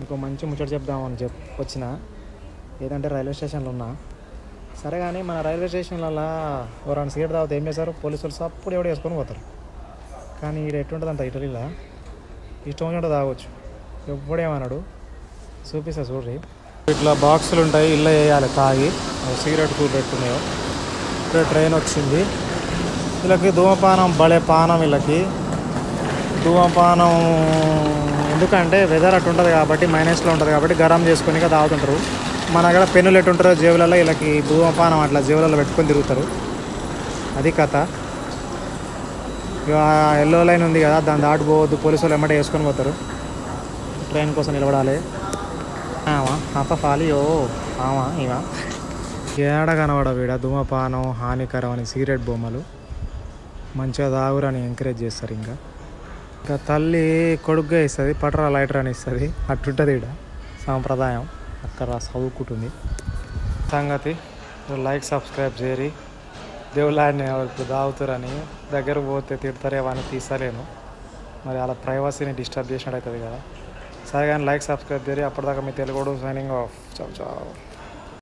ఇంకో మంచి ముచ్చట చెప్దామని వచ్చిన ఏదంటే రైల్వే స్టేషన్లో ఉన్నా. సరే కానీ మన రైల్వే స్టేషన్లలో ఎవరైనా సీట్ తాగితే ఏం చేస్తారు, పోలీసులు సప్పుడు ఎవడు వేసుకొని పోతారు. కానీ ఇక్కడ ఎట్లుంటుందంట ఇటలీలో ఇష్టం వచ్చినట్టు తాగొచ్చు, ఎవ్వడేమన్నాడు. చూపిస్తా చూడ్రి. ఇట్లా బాక్సులు ఉంటాయి, ఇల్లు వేయాలి తాగి సిగరెట్ కూపెట్టుకునేవో. ఇప్పుడే ట్రైన్ వచ్చింది. వీళ్ళకి ధూమపానం భలే పానం. వీళ్ళకి ధూమపానం ఎందుకంటే వెదర్ అటు ఉంటుంది కాబట్టి, మైనస్లో ఉంటుంది కాబట్టి గరం చేసుకొని తాగుతుంటారు. మన దగ్గర పెన్నులు ఎట్టుంటారో జేబులలో, వీళ్ళకి ధూమపానం అట్లా జేబులలో పెట్టుకొని తిరుగుతారు. అది కథ. ఇక ఎల్లో లైన్ ఉంది కదా, దాన్ని దాటిపోవద్దు, పోలీసు వాళ్ళు ఎమ్మటే వేసుకొని పోతారు. ట్రైన్ కోసం నిలబడాలి. ఫాలియో ఇవా ఏడ కనబడ వీడ ధూమపానం హానికరం అని సిగరెట్ బొమ్మలు. మంచిగా తాగురని ఎంకరేజ్ చేస్తారు. ఇంకా తల్లి కొడుగ్గా ఇస్తుంది, పటరా లైటర్ అని ఇస్తుంది. అట్టుంటుంది ఇక్కడ సాంప్రదాయం. అక్కడ చదువుకుంటుంది సంగతి. లైక్ సబ్స్క్రైబ్ చేయరి. దేవుళ్ళని ఇప్పుడు తాగుతారని దగ్గర పోతే తిడతారేమో అని తీసలేను. మరి అలా ప్రైవసీని డిస్టర్బ్ చేసినట్టు అవుతుంది కదా. సరే కానీ లైక్ సబ్స్క్రైబ్ చేయరి. అప్పటిదాకా మీ తెలుగు సైనింగ్ ఆఫ్. చావ్ చావ్.